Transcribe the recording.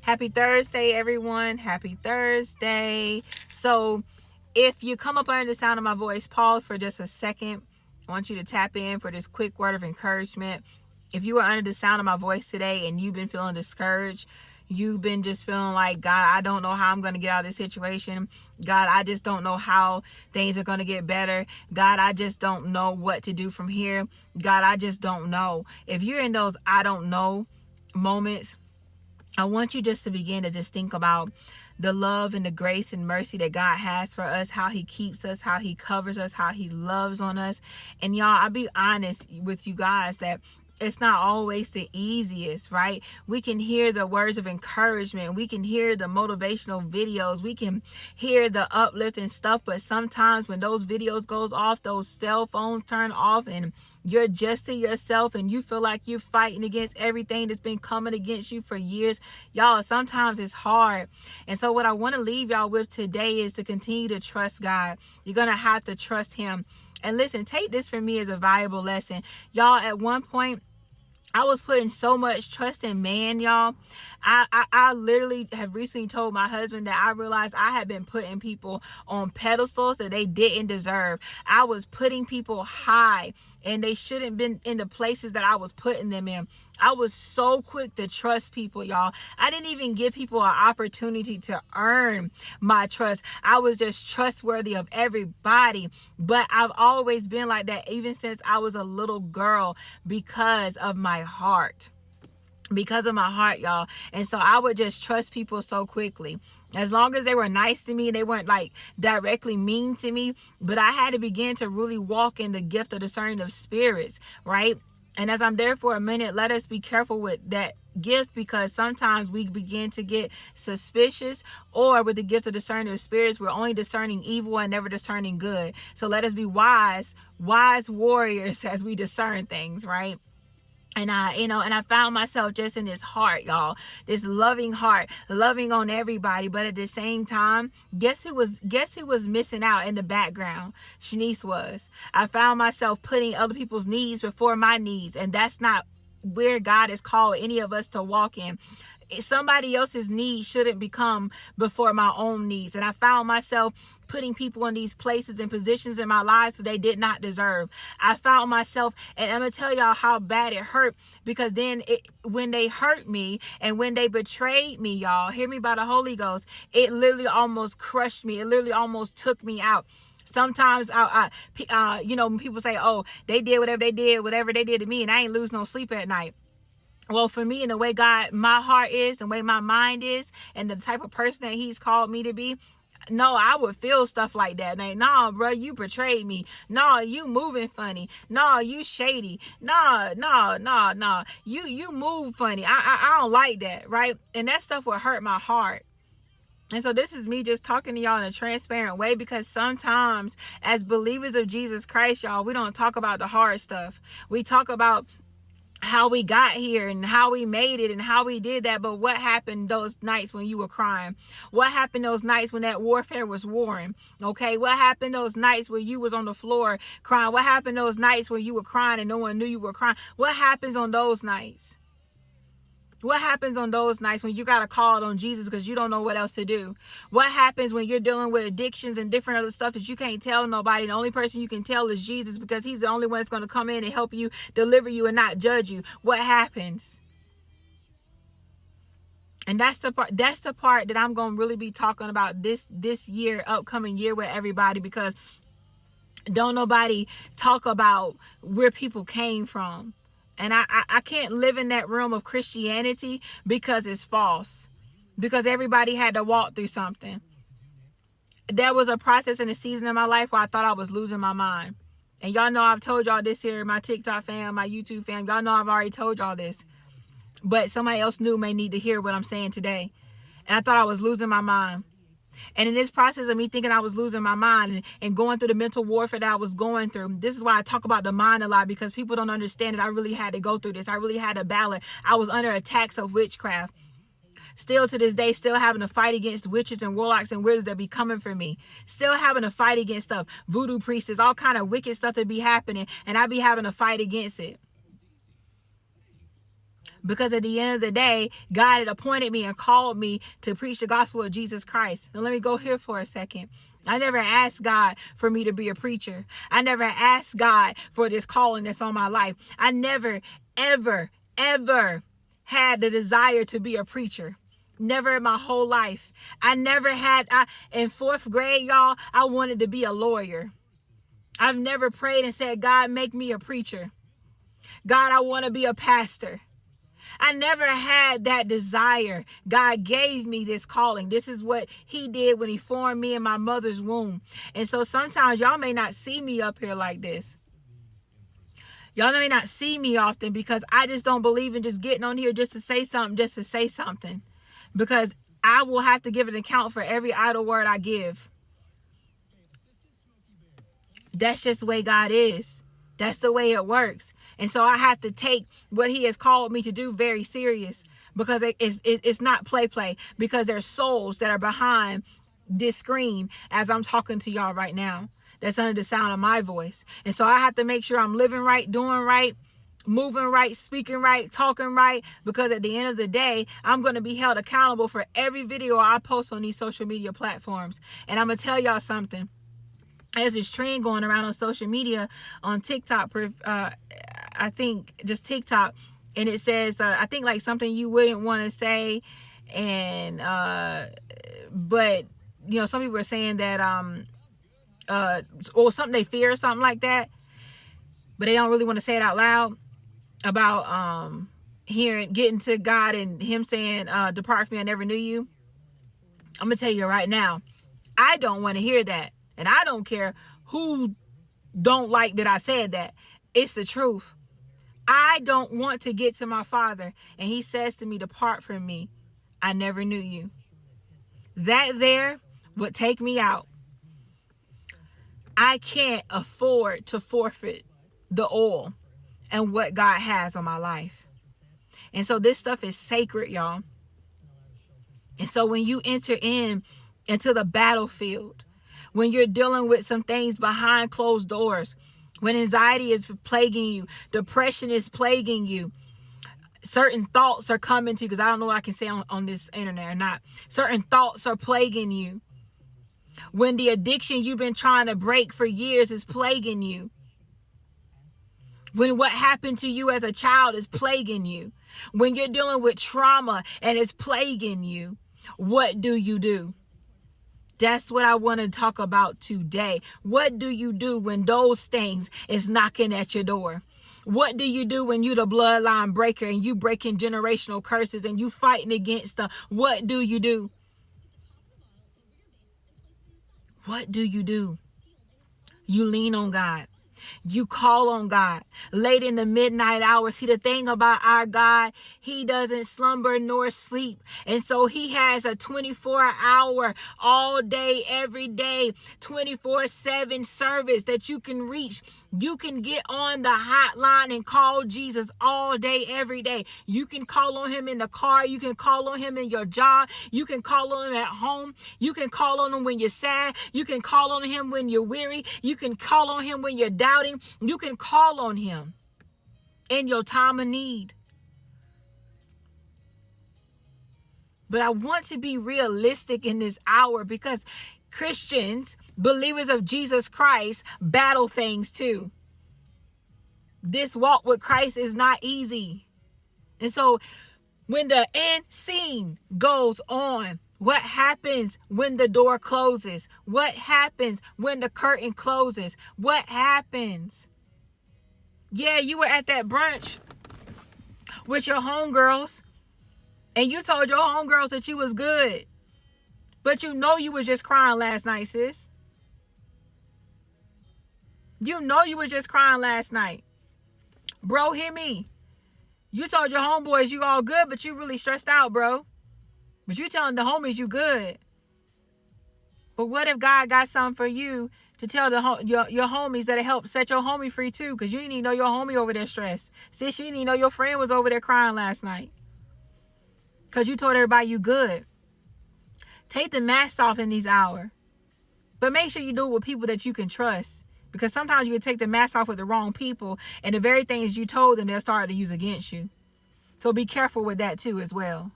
Happy Thursday, everyone. Happy Thursday. So, if you come up under the sound of my voice, pause for just a second. I want you to tap in for this quick word of encouragement. If you are under the sound of my voice today and you've been feeling discouraged, you've been just feeling like, God, I don't know how I'm going to get out of this situation. God, I just don't know how things are going to get better. God, I just don't know what to do from here. God, I just don't know. If you're in those I don't know moments, I want you just to begin to just think about the love and the grace and mercy that God has for us, how he keeps us, how he covers us, how he loves on us. And y'all, I'll be honest with you guys that it's not always the easiest, right? We can hear the words of encouragement. We can hear the motivational videos. We can hear the uplifting stuff. But sometimes when those videos goes off, those cell phones turn off and you're just to yourself and you feel like you're fighting against everything that's been coming against you for years. Y'all, sometimes it's hard. And so what I want to leave y'all with today is to continue to trust God. You're going to have to trust him. And listen, take this from me as a valuable lesson. Y'all, at one point, I was putting so much trust in man, y'all. I literally have recently told my husband that I realized I had been putting people on pedestals that they didn't deserve. I was putting people high and they shouldn't been in the places that I was putting them in. I was so quick to trust people, y'all. I didn't even give people an opportunity to earn my trust. I was just trustworthy of everybody. But I've always been like that even since I was a little girl because of my heart. Because of my heart, y'all. And so I would just trust people so quickly. As long as they were nice to me, they weren't like directly mean to me. But I had to begin to really walk in the gift of discerning of spirits, right? And as I'm there for a minute, let us be careful with that gift, because sometimes we begin to get suspicious, or with the gift of discerning of spirits, we're only discerning evil and never discerning good. So let us be wise warriors as we discern things, right? And I found myself just in this heart, y'all, this loving heart, loving on everybody. But at the same time, guess who was missing out in the background? Shanice was. I found myself putting other people's needs before my needs. And that's not where God has called any of us to walk in. Somebody else's needs shouldn't become before my own needs. And I found myself putting people in these places and positions in my lives that they did not deserve. I found myself, and I'm going to tell y'all how bad it hurt, because then when they hurt me and when they betrayed me, y'all, hear me by the Holy Ghost, it literally almost crushed me. It literally almost took me out. Sometimes, when people say, oh, they did whatever they did to me, and I ain't lose no sleep at night. Well, for me, and the way God, my heart is, and the way my mind is, and the type of person that he's called me to be, no, I would feel stuff like that. Like, nah, bro, you betrayed me. Nah, you moving funny. Nah, you shady. Nah. You move funny. I don't like that, right? And that stuff would hurt my heart. And so this is me just talking to y'all in a transparent way, because sometimes as believers of Jesus Christ, y'all, we don't talk about the hard stuff. We talk about how we got here and how we made it and how we did that. But what happened those nights when you were crying? What happened those nights when that warfare was warring? Okay, what happened those nights where you was on the floor crying? What happened those nights when you were crying and no one knew you were crying? What happens on those nights? What happens on those nights when you got to call on Jesus because you don't know what else to do? What happens when you're dealing with addictions and different other stuff that you can't tell nobody? The only person you can tell is Jesus, because he's the only one that's going to come in and help you, deliver you, and not judge you. What happens? And that's the part that I'm going to really be talking about this year, upcoming year, with everybody, because don't nobody talk about where people came from. And I can't live in that realm of Christianity because it's false. Because everybody had to walk through something. There was a process in a season of my life where I thought I was losing my mind. And y'all know I've told y'all this here, my TikTok fam, my YouTube fam. Y'all know I've already told y'all this. But somebody else new may need to hear what I'm saying today. And I thought I was losing my mind. And in this process of me thinking I was losing my mind and going through the mental warfare that I was going through, this is why I talk about the mind a lot, because people don't understand that I really had to go through this. I really had to battle it. I was under attacks of witchcraft. Still to this day, still having to fight against witches and warlocks and wizards that be coming for me. Still having to fight against stuff. Voodoo priestess, all kind of wicked stuff that be happening. And I be having to fight against it. Because at the end of the day, God had appointed me and called me to preach the gospel of Jesus Christ. Now let me go here for a second. I never asked God for me to be a preacher. I never asked God for this calling that's on my life. I never, ever, ever had the desire to be a preacher. Never in my whole life. I never had, in 4th grade, y'all, I wanted to be a lawyer. I've never prayed and said, God, make me a preacher. God, I want to be a pastor. I never had that desire. God gave me this calling. This is what he did when he formed me in my mother's womb. And so sometimes y'all may not see me up here like this. Y'all may not see me often because I just don't believe in just getting on here just to say something, because I will have to give an account for every idle word I give. That's just the way God is. That's the way it works. And so I have to take what he has called me to do very serious, because it's not play, because there's souls that are behind this screen as I'm talking to y'all right now, that's under the sound of my voice. And so I have to make sure I'm living right, doing right, moving right, speaking right, talking right, because at the end of the day, I'm going to be held accountable for every video I post on these social media platforms. And I'm going to tell y'all something. There's this trend going around on social media, on TikTok, I think just TikTok, and it says, I think like something you wouldn't want to say, and but you know, some people are saying that or something they fear or something like that, but they don't really want to say it out loud, about getting to God and him saying, depart from me, I never knew you. I'm gonna tell you right now, I don't want to hear that. And I don't care who don't like that I said that. It's the truth. I don't want to get to my Father and he says to me, depart from me, I never knew you. That there would take me out. I can't afford to forfeit the oil and what God has on my life. And so this stuff is sacred, y'all. And so when you enter into the battlefield, when you're dealing with some things behind closed doors, when anxiety is plaguing you, depression is plaguing you, certain thoughts are coming to you, because I don't know what I can say on this internet or not. Certain thoughts are plaguing you. When the addiction you've been trying to break for years is plaguing you. When what happened to you as a child is plaguing you. When you're dealing with trauma and it's plaguing you, what do you do? That's what I want to talk about today. What do you do when those things is knocking at your door? What do you do when you the bloodline breaker and you breaking generational curses and you fighting against what do you do? What do you do? You lean on God. You call on God late in the midnight hours. See, the thing about our God, he doesn't slumber nor sleep. And so he has a 24-hour, all day, every day, 24/7 service that you can reach. You can get on the hotline and call Jesus all day, every day. You can call on him in the car. You can call on him in your job. You can call on him at home. You can call on him when you're sad. You can call on him when you're weary. You can call on him when you're doubting. You can call on him in your time of need. But I want to be realistic in this hour, because Christians, believers of Jesus Christ, battle things too. This walk with Christ is not easy. And so when the end scene goes on, what happens when the door closes? What happens when the curtain closes? What happens? Yeah, you were at that brunch with your homegirls, and you told your homegirls that you was good. But you know you was just crying last night, sis. You know you was just crying last night. Bro, hear me. You told your homeboys you all good, but you really stressed out, bro. But you telling the homies you good. But what if God got something for you to tell your homies that'll help set your homie free too? Because you didn't even know your homie over there stressed. Sis, you didn't even know your friend was over there crying last night. Because you told everybody you good. Take the mask off in these hours. But make sure you do it with people that you can trust. Because sometimes you can take the mask off with the wrong people, and the very things you told them, they'll start to use against you. So be careful with that too as well.